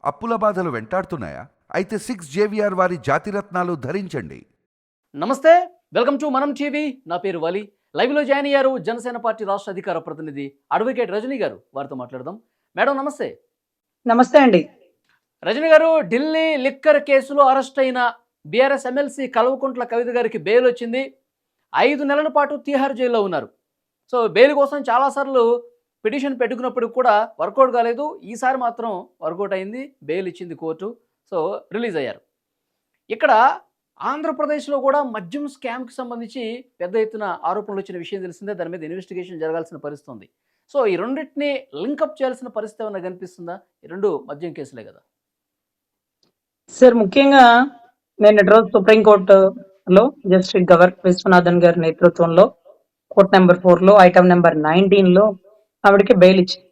అప్పుల బాధలు వెంటాడుతున్నాయా? అయితే 6 JVR వారి జాతిరత్నాలు ధరించండి. నమస్తే, వెల్కమ్ టు మనం టీవీ. నా పేరు వలి. లైవ్లో జాయిన్ అయ్యారు జనసేన పార్టీ రాష్ట్ర అధికార ప్రతినిధి అడ్వకేట్ రజనీ గారు. వారితో మాట్లాడదాం. మేడం నమస్తే. నమస్తే అండి. రజనీ గారు, ఢిల్లీ లిక్కర్ కేసులో అరెస్ట్ అయిన బీఆర్ఎస్ ఎమ్మెల్సీ కల్వకుంట్ల కవిత గారికి బెయిల్ వచ్చింది. 5 నెలల పాటు తీహార్ జైల్లో ఉన్నారు. సో బెయిల్ కోసం చాలాసార్లు పిటిషన్ పెట్టుకున్నప్పుడు కూడా వర్కౌట్ కాలేదు. ఈసారి మాత్రం వర్కౌట్ అయింది, బెయిల్ ఇచ్చింది కోర్టు. సో రిలీజ్ అయ్యారు. ఇక్కడ ఆంధ్రప్రదేశ్లో కూడా మద్యం స్కామ్కి సంబంధించి పెద్ద ఎత్తున ఆరోపణలు వచ్చిన విషయం తెలిసిందే. దాని మీద ఇన్వెస్టిగేషన్ జరగాల్సిన పరిస్థితి ఉంది. సో ఈ రెండింటిని లింకప్ చేయాల్సిన పరిస్థితి ఏమన్నా కనిపిస్తుందా? ఈ రెండు మద్యం కేసులే కదా సార్, ముఖ్యంగా నిన్నటి రోజు సుప్రీంకోర్టులో జస్టిస్ గవర్ విశ్వనాథన్ గారి నేతృత్వంలో కోర్ట్ నెంబర్ 4లో ఐటమ్ నెంబర్ 19లో ఆవిడకి బెయిల్ ఇచ్చింది.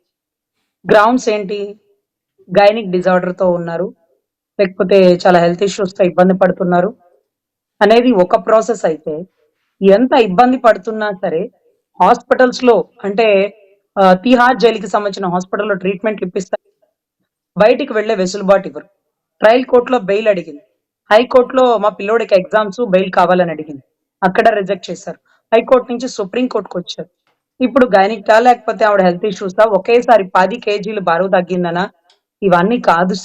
గ్రౌండ్స్ ఏంటి? గైనిక్ డిజార్డర్తో ఉన్నారు, లేకపోతే చాలా హెల్త్ ఇష్యూస్తో ఇబ్బంది పడుతున్నారు అనేది ఒక ప్రాసెస్. అయితే ఎంత ఇబ్బంది పడుతున్నా సరే హాస్పిటల్స్లో అంటే తిహార్ జైలుకి సంబంధించిన హాస్పిటల్లో ట్రీట్మెంట్ ఇప్పిస్తారు, బయటికి వెళ్లే వెసులుబాటు ఇవ్వరు. ట్రయల్ కోర్టులో బెయిల్ అడిగింది, హైకోర్టులో మా పిల్లోడికి ఎగ్జామ్స్ బెయిల్ కావాలని అడిగింది, అక్కడ రిజెక్ట్ చేశారు. హైకోర్టు నుంచి సుప్రీంకోర్టుకు వచ్చారు. ఇప్పుడు గైనిక్టా లేకపోతే ఆవిడ హెల్త్ ఇష్యూసా, ఒకేసారి 10 కేజీలు బరువు తగ్గిందనా? ఇవన్నీ కాదు.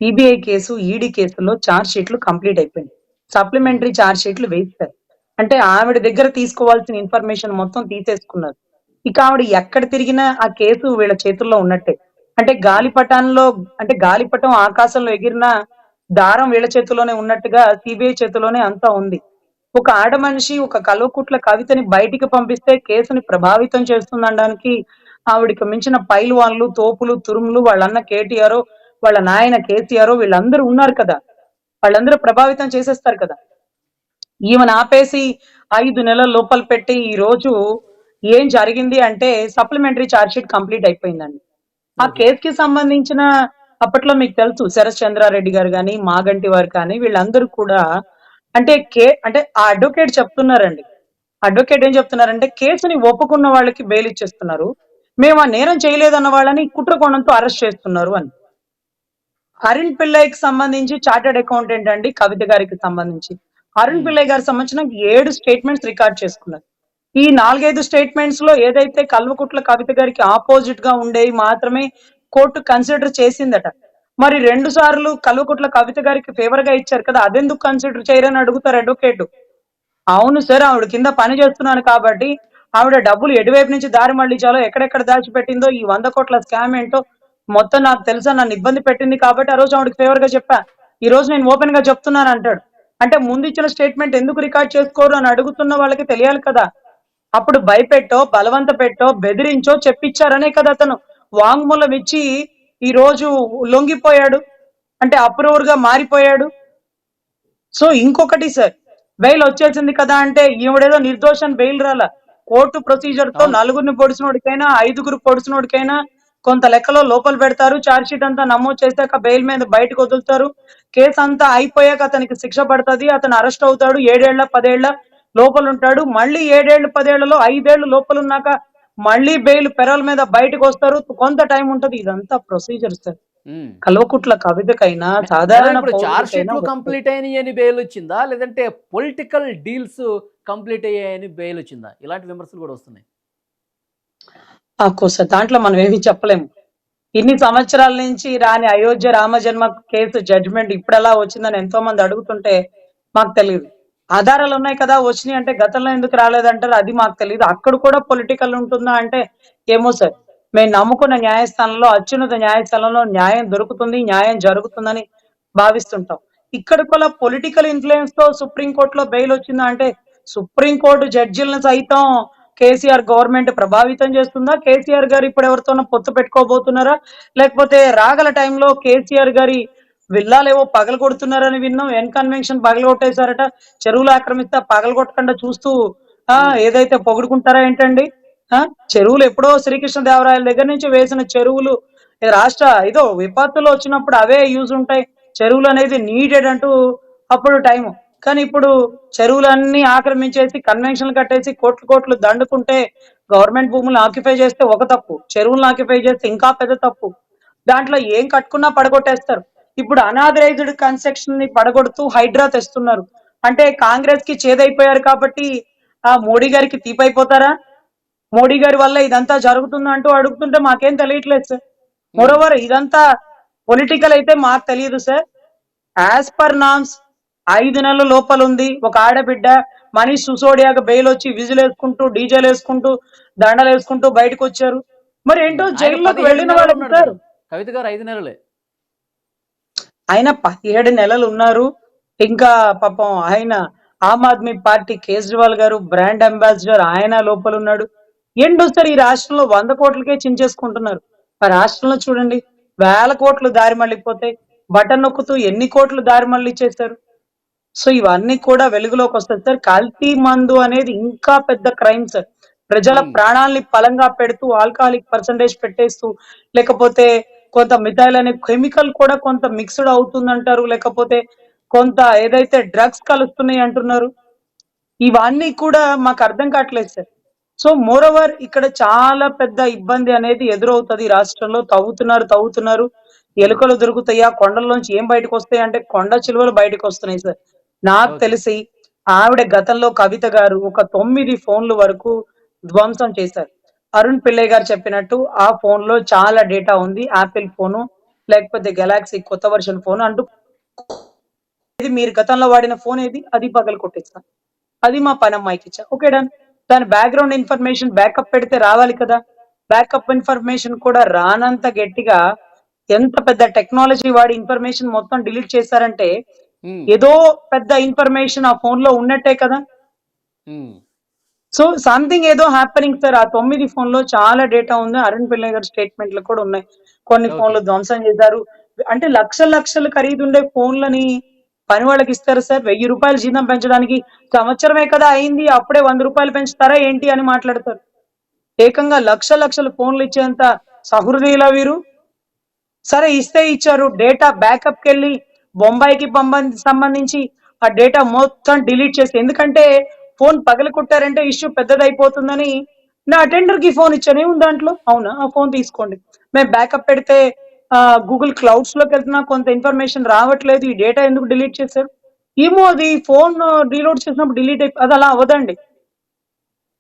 సిబిఐ కేసు, ఈడీ కేసులో ఛార్జ్ షీట్లు కంప్లీట్ అయిపోయింది, సప్లిమెంటరీ ఛార్జ్ షీట్లు వేస్తారు. అంటే ఆవిడ దగ్గర తీసుకోవాల్సిన ఇన్ఫర్మేషన్ మొత్తం తీసేసుకున్నారు. ఇక ఆవిడ ఎక్కడ తిరిగినా ఆ కేసు వీళ్ళ చేతుల్లో ఉన్నట్టే. అంటే గాలిపటం ఆకాశంలో ఎగిరిన దారం వీళ్ళ చేతిలోనే ఉన్నట్టుగా సిబిఐ చేతిలోనే అంతా ఉంది. ఒక ఆడ మనిషి ఒక కల్వకుట్ల కవితని బయటికి పంపిస్తే కేసుని ప్రభావితం చేస్తుందనడానికి ఆవిడికి మించిన పైల్వాన్లు, తోపులు, తురుములు, వాళ్ళన్న కేటీఆర్, వాళ్ళ నాయన కేసీఆర్ వీళ్ళందరూ ఉన్నారు కదా, వాళ్ళందరూ ప్రభావితం చేసేస్తారు కదా. ఈమెను ఆపేసి 5 నెలల లోపల పెట్టి ఈ రోజు ఏం జరిగింది అంటే సప్లిమెంటరీ ఛార్జ్ షీట్ కంప్లీట్ అయిపోయిందండి. ఆ కేసుకి సంబంధించిన అప్పట్లో మీకు తెలుసు శరత్ చంద్రారెడ్డి గారు కానీ, మాగంటి వారు కానీ వీళ్ళందరూ కూడా అంటే ఆ అడ్వకేట్ చెప్తున్నారండి. అడ్వకేట్ ఏం చెప్తున్నారంటే కేసుని ఒప్పుకున్న వాళ్ళకి బెయిల్ ఇచ్చేస్తున్నారు, మేము ఆ నేరం చేయలేదన్న వాళ్ళని కుట్రకోణంతో అరెస్ట్ చేస్తున్నారు అని. అరుణ్ పిల్లైకి సంబంధించి చార్టెడ్ అకౌంటెంట్ అండి కవిత గారికి సంబంధించి. అరుణ్ పిల్లై గారికి సంబంధించిన 7 స్టేట్మెంట్స్ రికార్డ్ చేసుకున్నారు. ఈ 4-5 స్టేట్మెంట్స్ లో ఏదైతే కల్వకుట్ల కవిత గారికి ఆపోజిట్ గా ఉండేవి మాత్రమే కోర్టు కన్సిడర్ చేసిందట. మరి 2 సార్లు కల్వకుట్ల కవిత గారికి ఫేవర్ గా ఇచ్చారు కదా, అదెందుకు కన్సిడర్ చేయరని అడుగుతారు అడ్వకేట్. అవును సార్, ఆవిడ కింద పని చేస్తున్నాను కాబట్టి ఆవిడ డబ్బులు ఎటువైపు నుంచి దారి మళ్లించాలో, ఎక్కడెక్కడ దాచిపెట్టిందో, ఈ 100 కోట్ల స్కామ్ ఏంటో మొత్తం నాకు తెలుసా, నన్ను ఇబ్బంది పెట్టింది కాబట్టి ఆ రోజు ఆవిడకి ఫేవర్ గా చెప్పా, ఈ రోజు నేను ఓపెన్ గా చెప్తున్నాను అంటాడు. అంటే ముందు ఇచ్చిన స్టేట్మెంట్ ఎందుకు రికార్డ్ చేసుకోరు అని అడుగుతున్న వాళ్ళకి తెలియాలి కదా. అప్పుడు భయపెట్టో, బలవంత పెట్టో, బెదిరించో చెప్పించారనే కదా అతను వాంగ్మూలం ఇచ్చి ఈ రోజు లొంగిపోయాడు, అంటే అప్రూవర్ గా మారిపోయాడు. సో ఇంకొకటి సార్, బెయిల్ వచ్చేసింది కదా అంటే ఈవిడేదో నిర్దోషం బెయిల్ రాల. కోర్టు ప్రొసీజర్ తో 4 పొడిచినోడికైనా 5 పొడిచినోడికైనా కొంత లెక్కలో లోపల పెడతారు. ఛార్జ్ షీట్ అంతా నమోదు చేశాక బెయిల్ మీద బయటకు వదులుతారు. కేసు అంతా అయిపోయాక అతనికి శిక్ష పడుతుంది, అతను అరెస్ట్ అవుతాడు. 7 ఏళ్ల 10 ఏళ్ల లోపల ఉంటాడు. మళ్ళీ 7 ఏళ్ళు 10 ఏళ్లలో 5 ఏళ్లు లోపల ఉన్నాక మళ్ళీ బెయిల్ పెరల్ మీద బయటకు వస్తారు. కొంత టైం ఉంటది. ఇదంతా ప్రొసీజర్ సార్. కల్వకుట్ల కవితకైనా సాధారణ ఛార్జ్ షీట్లు కంప్లీట్ అయినాయని బెయిల్ వచ్చిందా, లేదంటే పొలిటికల్ డీల్స్ కంప్లీట్ అయ్యాయని బెయిల్ వచ్చిందా? ఇలాంటి విమర్శలు కూడా వస్తున్నాయి. సార్ దాంట్లో మనం ఏమీ చెప్పలేము. ఇన్ని సంవత్సరాల నుంచి రాని అయోధ్య రామజన్మ కేసు జడ్జిమెంట్ ఇప్పుడు ఎలా వచ్చిందని ఎంతో మంది అడుగుతుంటే మాకు తెలియదు. ఆధారాలు ఉన్నాయి కదా, వచ్చినాయి అంటే గతంలో ఎందుకు రాలేదంటారు, అది మాకు తెలియదు. అక్కడ కూడా పొలిటికల్ ఉంటుందా అంటే ఏమో సార్. మేము నమ్ముకున్న న్యాయస్థానంలో, అత్యున్నత న్యాయస్థానంలో న్యాయం దొరుకుతుంది, న్యాయం జరుగుతుందని భావిస్తుంటాం. ఇక్కడ కూడా పొలిటికల్ ఇన్ఫ్లుయెన్స్ తో సుప్రీంకోర్టులో బెయిల్ వచ్చిందా అంటే సుప్రీంకోర్టు జడ్జిలను సైతం కేసీఆర్ గవర్నమెంట్ ప్రభావితం చేస్తుందా? కేసీఆర్ గారు ఇప్పుడు ఎవరితోనో పొత్తు పెట్టుకోబోతున్నారా? లేకపోతే రాగల టైంలో కేసీఆర్ గారి విల్లాలేవో పగలగొడుతున్నారని విన్నాం. ఎన్ కన్వెన్షన్ పగలగొట్టేశారట. చెరువులు ఆక్రమిస్తే పగలగొట్టకుండా చూస్తూ ఏదైతే పొగుడుకుంటారా ఏంటండి? చెరువులు ఎప్పుడో శ్రీకృష్ణదేవరాయల దగ్గర నుంచి వేసిన చెరువులు ఇదో విపత్తులు వచ్చినప్పుడు అవే యూజ్ ఉంటాయి. చెరువులు అనేది నీడెడ్ అంటూ అప్పుడు టైము. కానీ ఇప్పుడు చెరువులన్నీ ఆక్రమించేసి కన్వెన్షన్లు కట్టేసి కోట్లు దండుకుంటే గవర్నమెంట్ భూములు ఆక్యుపై చేస్తే ఒక తప్పు, చెరువులను ఆక్యుపై చేస్తే ఇంకా పెద్ద తప్పు. దాంట్లో ఏం కట్టుకున్నా పడగొట్టేస్తారు. ఇప్పుడు అనాథరైజ్డ్ కన్స్ట్రక్షన్ ని పడగొడుతూ హైడ్రా తెస్తున్నారు. అంటే కాంగ్రెస్ కి చేదైపోయారు కాబట్టి ఆ మోడీ గారికి తీపైపోతారా? మోడీ గారి వల్ల ఇదంతా జరుగుతుంది అంటూ అడుగుతుంటే మాకేం తెలియట్లేదు సార్. మోరోవర్ ఇదంతా పొలిటికల్ అయితే మాకు తెలియదు సార్. యాజ్ పర్ నామ్స్ 5 నెలల లోపల ఉంది. ఒక ఆడబిడ్డ మనీష్ సిసోడియాకి బెయిల్ వచ్చి విజిల్ వేసుకుంటూ డీజేలు వేసుకుంటూ దండలు వేసుకుంటూ బయటకు వచ్చారు. మరి ఏంటో ఆయన జైల్లోకి 17 వెళ్ళిన నెలలు వాళ్ళు ఉన్నాడు సార్. మేడం. కవిత గారు 5 నెలలే. ఆయన 17 నెలలు ఉన్నారు. ఇంకా పాపం ఆయన ఆమ్ ఆద్మీ పార్టీ కేజ్రీవాల్ గారు బ్రాండ్ అంబాసిడర్ ఆయన లోపల ఉన్నాడు. ఏంటో సార్ ఈ రాష్ట్రంలో 100 కోట్లకే చించేసుకుంటున్నారు. ఆ రాష్ట్రంలో చూడండి వేల కోట్లు దారి మళ్ళీపోతాయి. బటన్ నొక్కుతూ ఎన్ని కోట్లు దారి మళ్ళీ చేశారు. సో ఇవన్నీ కూడా వెలుగులోకి వస్తాయి సార్. కల్తీ మందు అనేది ఇంకా పెద్ద క్రైమ్ సార్. ప్రజల ప్రాణాల్ని పలంగా పెడుతూ ఆల్కహాలిక్ పర్సంటేజ్ పెట్టేస్తూ లేకపోతే కొంత మిథైల్ అనే కెమికల్ కూడా కొంత మిక్స్డ్ అవుతుందంటారు. లేకపోతే కొంత ఏదైతే డ్రగ్స్ కలుస్తున్నాయి అంటున్నారు. ఇవన్నీ కూడా మాకు అర్థం కావట్లేదు సార్. సో మోరోవర్ ఇక్కడ చాలా పెద్ద ఇబ్బంది అనేది ఎదురవుతది రాష్ట్రంలో. తవ్వుతున్నారు. ఎలుకలు దొరుకుతాయా? కొండల్లోంచి ఏం బయటకు వస్తాయి అంటే కొండ చిలువలు బయటకు వస్తున్నాయి సార్. నాకు ఓకే. తెలిసి ఆవిడ గతంలో కవిత గారు ఒక 9 ఫోన్లు వరకు ధ్వంసం చేశారు. అరుణ్ పిల్లై గారు చెప్పినట్టు ఆ ఫోన్ లో చాలా డేటా ఉంది. యాపిల్ ఫోను లేకపోతే గెలాక్సీ కొత్త వర్షన్ ఫోన్ అంటూ ఇది మీరు గతంలో వాడిన ఫోన్ ఏది? అది పగలు కొట్టేస్తా. అది మా పనమ్మాయికి ఇచ్చా. Okay done. దాని బ్యాక్‌గ్రౌండ్ ఇన్ఫర్మేషన్ బ్యాకప్ పెడితే రావాలి కదా! బ్యాకప్ ఇన్ఫర్మేషన్ కూడా రానంత గట్టిగా ఎంత పెద్ద టెక్నాలజీ వాడి ఇన్ఫర్మేషన్ మొత్తం డిలీట్ చేశారంటే హ్మ్. ఏదో పెద్ద ఇన్ఫర్మేషన్ ఆ ఫోన్‌లో ఉన్నట్టే కదా! హ్మ్. సో సంథింగ్ ఏదో హ్యాపెనింగ్ సార్. ఆ 9 ఫోన్‌లో చాలా డేటా ఉంది. అరుణ్ పిల్లై గారి స్టేట్మెంట్‌లు కూడా ఉన్నాయి. కొన్ని ఓకే. ఫోన్‌లు ధ్వంసం చేశారు. అంటే లక్షలు ఖరీదుండే ఫోన్‌లని పని వాళ్ళకి ఇస్తారా సార్? రూ. 1000 జీతం పెంచడానికి సంవత్సరమే కదా అయింది. అప్పుడే రూ. 100 పెంచుతారా ఏంటి అని మాట్లాడతారు. ఏకంగా లక్షలు ఫోన్‌లు ఇచ్చేంత సహృదయులా వీరు? సరే ఇస్తే ఇచ్చారు. డేటా బ్యాకప్‌కెళ్ళి బొంబాయికి సంబంధించి ఆ డేటా మొత్తం డిలీట్ చేసి ఎందుకంటే ఫోన్ పగలగొట్టారంటే ఇష్యూ పెద్దదైపోతుందని నా అటెండర్‌కి ఫోన్ ఇచ్చాను. ఏముంది దాంట్లో? అవునా? ఆ ఫోన్ తీసుకోండి. మేము బ్యాకప్ పెడితే గూగుల్ క్లౌడ్స్‌లోకెళ్తున్నా కొంత ఇన్ఫర్మేషన్ రావట్లేదు. ఈ డేటా ఎందుకు డిలీట్ చేశారు? ఏమో అది ఫోన్ రీలోడ్ చేసినప్పుడు డిలీట్ అది అలా అవ్వదండి.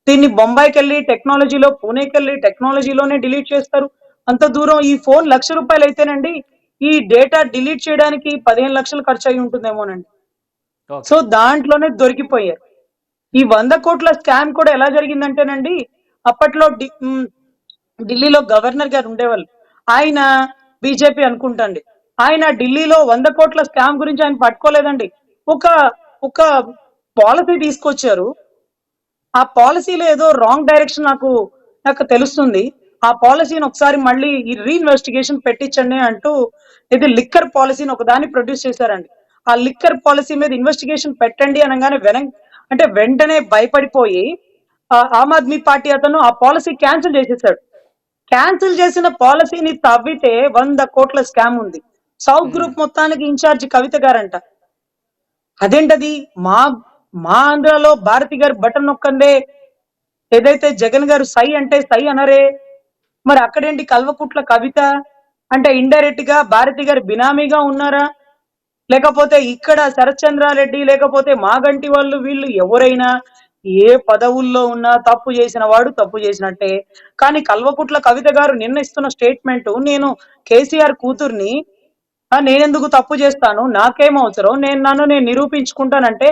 దీన్ని బొంబాయికెళ్ళి టెక్నాలజీలో పూణేకెళ్ళి టెక్నాలజీలోనే డిలీట్ చేస్తారు. అంత దూరం ఈ ఫోన్ ₹1,00,000 అయితేనండి, ఈ డేటా డిలీట్ చేయడానికి 15,00,000 ఖర్చయ్యి ఉంటుందేమోనండి. ఓకే. సో దాంట్లోనే దొరికిపోయారు. ఈ 100,00,00,000 స్కామ్ కూడా ఎలా జరిగిందంటేనండి, అప్పట్లో ఢిల్లీలో గవర్నర్ గారు ఉండేవాళ్ళు. ఆయన బీజేపీ అనుకుంటండి. ఆయన ఢిల్లీలో 100,00,00,000 స్కామ్ గురించి ఆయన పట్టుకోలేదండి. ఒక ఒక పాలిసీ తీసుకొచ్చారు. ఆ పాలిసీలో ఏదో రాంగ్ డైరెక్షన్ నాకు తెలుస్తుంది. ఆ పాలిసీని ఒకసారి మళ్ళీ ఈ రీఇన్వెస్టిగేషన్ పెట్టించండి అంటూ ఇది లిక్కర్ పాలిసీని ఒకదాన్ని ప్రొడ్యూస్ చేశారండి. ఆ లిక్కర్ పాలిసీ మీద ఇన్వెస్టిగేషన్ పెట్టండి అనగానే అంటే వెంటనే భయపడిపోయి ఆమ్ ఆద్మీ పార్టీ అతను ఆ పాలిసీ క్యాన్సిల్ చేసేసాడు. క్యాన్సిల్ చేసిన పాలిసీని తవ్వితే 100,00,00,000 స్కామ్ ఉంది. సౌత్ గ్రూప్ మొత్తానికి ఇన్ఛార్జ్ కవిత గారంట. అదేంటది? మా మా ఆంధ్రాలో భారతి గారు బటన్ నొక్కందే ఏదైతే జగన్ గారు సై అంటే సై అనరే. మరి అక్కడేంటి కల్వకుట్ల కవిత? అంటే ఇండైరెక్ట్ గా భారతి గారు బినామీగా ఉన్నారా? లేకపోతే ఇక్కడ శరత్చంద్రారెడ్డి లేకపోతే మాగంటి వాళ్ళు వీళ్ళు ఎవరైనా ఏ పదవుల్లో ఉన్నా తప్పు చేసిన వాడు తప్పు చేసినట్టే. కానీ కల్వకుట్ల కవిత గారు నిన్న ఇస్తున్న స్టేట్మెంట్ నేను కేసీఆర్ కూతుర్ని నేనెందుకు తప్పు చేస్తాను? నాకేం అవసరం? నన్ను నేను నిరూపించుకుంటానంటే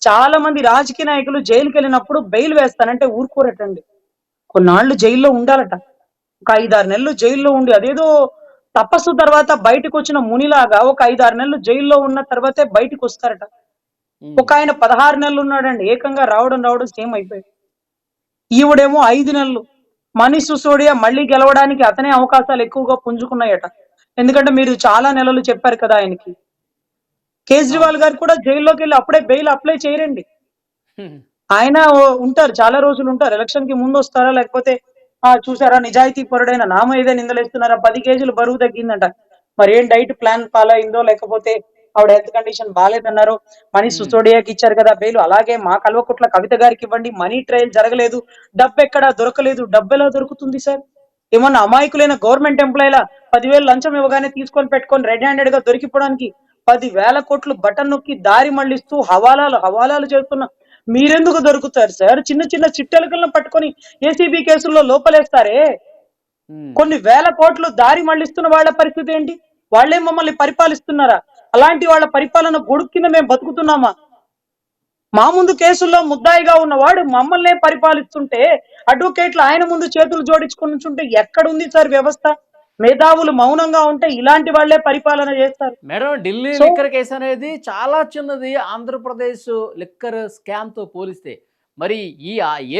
చాలా మంది రాజకీయ నాయకులు జైలుకెళ్ళినప్పుడు బెయిల్ వేస్తానంటే ఊరుకోరటండి. కొన్నాళ్ళు జైల్లో ఉండాలట. ఒక 5, 6 నెలలు జైల్లో ఉండి అదేదో తపస్సు తర్వాత బయటకొచ్చిన మునిలాగా ఒక 5, 6 నెలలు జైల్లో ఉన్న తర్వాతే బయటికొస్తారట. హ్మ్. ఒకాయన 16 నెలలు ఉన్నాడండి. ఏకంగా రావడం సేమ్ అయిపోయాడు. ఈవిడేమో 5 నెలలు. మనీష్ సిసోడియా మళ్ళీ గెలవడానికి అతనే అవకాశాలు ఎక్కువగా పుంజుకున్నాయట. ఎందుకంటే మీరు చాలా నెలలు చెప్పారు కదా ఆయనకి. కేజ్రీవాల్ అవును. గారు కూడా జైల్లోకెళ్ళి అప్పుడే బెయిల్ అప్లై చేయరండి. హ్మ్. ఆయన ఉంటారు. చాలా రోజులు ఉంటారు. ఎలక్షన్‌కి ముందొస్తారా? లేకపోతే చూసారా నిజాయితీ పరుడైన నా మీదే నిందలేస్తున్నారా? 10 కేజీలు బరువు తగ్గిందంట. మరేం డైట్ ప్లాన్ ఫాలో అయిందో లేకపోతే ఆవిడ హెల్త్ కండిషన్ బాలేదన్నారో మనీష్ హ్మ్. సిసోడియాకి ఇచ్చారు కదా బెయిల్. అలాగే మా కల్వకుట్ల కవిత గారికి ఇవ్వండి. మనీ ట్రయల్ జరగలేదు. డబ్బెక్కడా దొరకలేదు. డబ్బెలా దొరుకుతుంది సార్? ఏమన్నా అమాయకులైన గవర్నమెంట్ ఎంప్లాయీల 10,000 లంచం ఇవ్వగానే తీసుకొని పెట్టుకొని రెడ్ హ్యాండెడ్ గా దొరికిపోవడానికి 10,000 కోట్లు బటన్ నొక్కి దారి మళ్లిస్తూ హవాలాలు చేస్తున్న మీరెందుకు దొరుకుతారు సార్? చిన్న చిన్న చిట్టెలకలను పట్టుకొని ఏసీబీ కేసుల్లో లోపలేస్తారే. కొన్ని వేల కోట్లు దారి మళ్లిస్తున్న వాళ్ళ పరిస్థితి ఏంటి? వాళ్ళే మమ్మల్ని పరిపాలిస్తున్నారా? అలాంటి వాళ్ళ పరిపాలన గొడుగు కింద మేము బతుకుతున్నామా? మా ముందు కేసుల్లో ముద్దాయిగా ఉన్నవాడు మమ్మల్నే పరిపాలిస్తుంటే అడ్వకేట్లు ఆయన ముందు చేతులు జోడించుకుంటుంటే ఎక్కడుంది సార్ వ్యవస్థ? మేధావులు మౌనంగా ఉంటే ఇలాంటి వాళ్లే పరిపాలన చేస్తారు. Madam, Delhi so liquor case అనేది చాలా చిన్నది ఆంధ్రప్రదేశ్ లిక్కర్ స్కామ్తో పోలిస్తే. మరి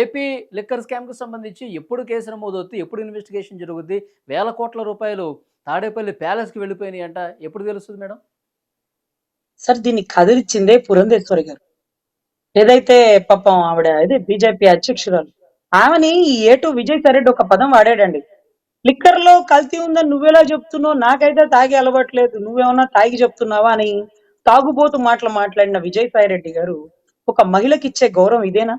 ఏపీ లిక్కర్ స్కామ్కి సంబంధించి ఎప్పుడు కేసు నమోదవుతుంది, ఎప్పుడు ఇన్వెస్టిగేషన్ జరుగుద్ది, వేల కోట్ల రూపాయలు తాడేపల్లి ప్యాలెస్కి వెళ్ళిపోయినాయి అంట, ఎప్పుడు తెలుస్తుంది మేడం? సార్ దీన్ని కదిలిచ్చిందే పురంధేశ్వరి గారు. ఏదైతే పాపం ఆవిడ అదే బీజేపీ అధ్యక్షురాలు ఆమెని ఈ ఏటు విజయసాయి రెడ్డి ఒక పదం వాడాడండి. లిక్కర్ లో కల్తీ ఉందని నువ్వెలా చెప్తున్నావు? నాకైతే తాగి అలవాట్లేదు, నువ్వేమన్నా తాగి చెప్తున్నావా అని తాగుబోతు మాటలు మాట్లాడిన విజయసాయి రెడ్డి గారు ఒక మహిళకి ఇచ్చే గౌరవం ఇదేనా?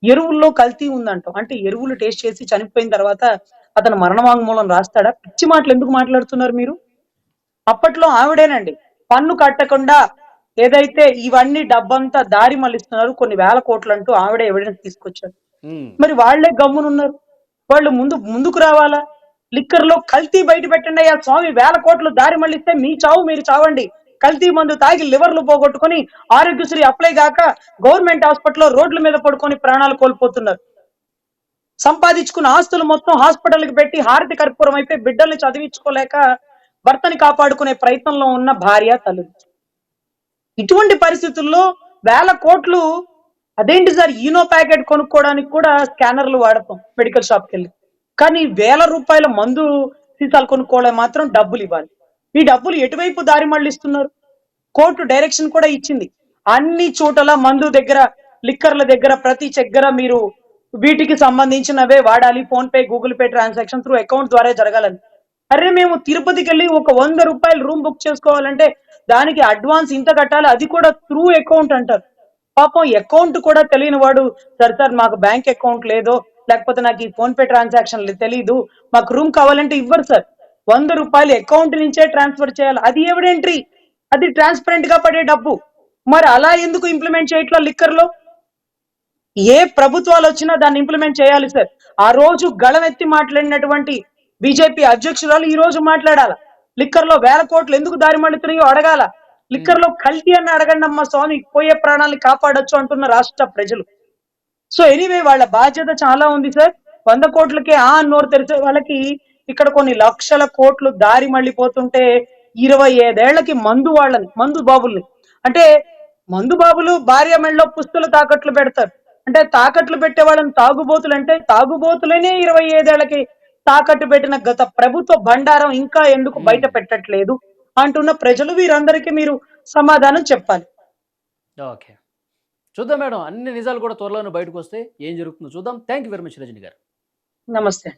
ఎరువుల్లో కల్తీ ఉందంటాం అంటే ఎరువులు టేస్ట్ చేసి చనిపోయిన తర్వాత అతను మరణ వాంగ్మూలం రాస్తాడా? పిచ్చి మాటలు ఎందుకు మాట్లాడుతున్నారు మీరు? అప్పట్లో ఆవిడేనండి పన్ను కట్టకుండా ఏదైతే ఇవన్నీ డబ్బంతా దారి మళ్లిస్తున్నారు కొన్ని వేల కోట్లు అంటూ ఆవిడే ఎవిడెన్స్ తీసుకొచ్చారు. మరి వాళ్లే గమ్మునున్నారు. వాళ్ళు ముందుకు రావాలా? లిక్కర్ లో కల్తీ బయట పెట్టండి అయ్యా స్వామి, వేల కోట్లు దారి మళ్లిస్తే మీ చావు మీరు చావండి. కల్తీ మందు తాగి లివర్లు పోగొట్టుకుని ఆరోగ్యశ్రీ అప్లై కాక గవర్నమెంట్ హాస్పిటల్లో రోడ్ల మీద పడుకొని ప్రాణాలు కోల్పోతున్నారు. సంపాదించుకున్న ఆస్తులు మొత్తం హాస్పిటల్కి పెట్టి హారతి కర్పూరం అయిపోయి బిడ్డల్ని చదివించుకోలేక భర్తని కాపాడుకునే ప్రయత్నంలో ఉన్న భార్య తల్లి. ఇటువంటి పరిస్థితుల్లో వేల కోట్లు అదేంటి సార్? ఈనో ప్యాకెట్ కొనుక్కోవడానికి కూడా స్కానర్లు వాడతాం మెడికల్ షాప్కి వెళ్ళి, కానీ వేల రూపాయల మందు సీసాలు కొనుక్కోవడం మాత్రం డబ్బులు ఇవ్వాలి. ఈ డబ్బులు ఎటువైపు దారి మళ్లిస్తున్నారు? కోర్టు డైరెక్షన్ కూడా ఇచ్చింది, అన్ని చోటల మందు దగ్గర లిక్కర్ల దగ్గర ప్రతి దగ్గర మీరు వీటికి సంబంధించినవే వాడాలి, phone pay Google pay transaction through account ద్వారా జరగాలని. అరే మేము తిరుపతికి వెళ్ళి ఒక 100 రూపాయలు రూమ్ బుక్ చేసుకోవాలంటే దానికి అడ్వాన్స్ ఇంత కట్టాలి, అది కూడా త్రూ అకౌంట్ అంటారు. పాపం అకౌంట్ కూడా తెలియని వాడు సార్ మాకు బ్యాంక్ అకౌంట్ లేదో లేకపోతే నాకు ఈ ఫోన్ పే ట్రాన్సాక్షన్ తెలీదు, మాకు రూమ్ కావాలంటే ఇవ్వరు సార్. 100 రూపాయలు అకౌంట్ నుంచే ట్రాన్స్ఫర్ చేయాలి, అది ఎవిడెంట్రీ, అది ట్రాన్స్పరెంట్ గా పడే డబ్బు. మరి అలా ఎందుకు ఇంప్లిమెంట్ చేయట్లా లిక్కర్ లో? ఏ ప్రభుత్వాలు వచ్చినా దాన్ని ఇంప్లిమెంట్ చేయాలి సార్. ఆ రోజు గళమెత్తి మాట్లాడినటువంటి బీజేపీ అధ్యక్షురాలు ఈ రోజు మాట్లాడాల. లిక్కర్ లో వేల కోట్లు ఎందుకు దారి మళ్లుతున్నాయో అడగాల. లిక్కర్ లో కల్తీ అని అడగండి అమ్మ స్వామి, పోయే ప్రాణాలను కాపాడొచ్చు అంటున్న రాష్ట్ర ప్రజలు. సో ఎనీవే వాళ్ళ బాధ్యత చాలా ఉంది సార్. 100 కోట్లకే నోరు తెరిచే వాళ్ళకి ఇక్కడ కొన్ని లక్షల కోట్లు దారి మళ్లిపోతుంటే 25 ఏళ్లకి మందు బాబుల్ని అంటే మందు బాబులు భార్య మెళ్ళలో పుస్తులు తాకట్లు పెడతారు. అంటే తాకట్లు పెట్టే వాళ్ళని తాగుబోతులు అంటే తాగుబోతులనే 25 ఏళ్లకి తాకట్టు పెట్టిన గత ప్రభుత్వ బండారం ఇంకా ఎందుకు బయట పెట్టట్లేదు అంటున్న ప్రజలు, వీరందరికీ మీరు సమాధానం చెప్పాలి. ఓకే, చూద్దాం మేడం, అన్ని నిజాలు కూడా త్వరలోనే బయటకు వస్తే ఏం జరుగుతుందో చూద్దాం. Thank you very much Rajani గారు. నమస్తే.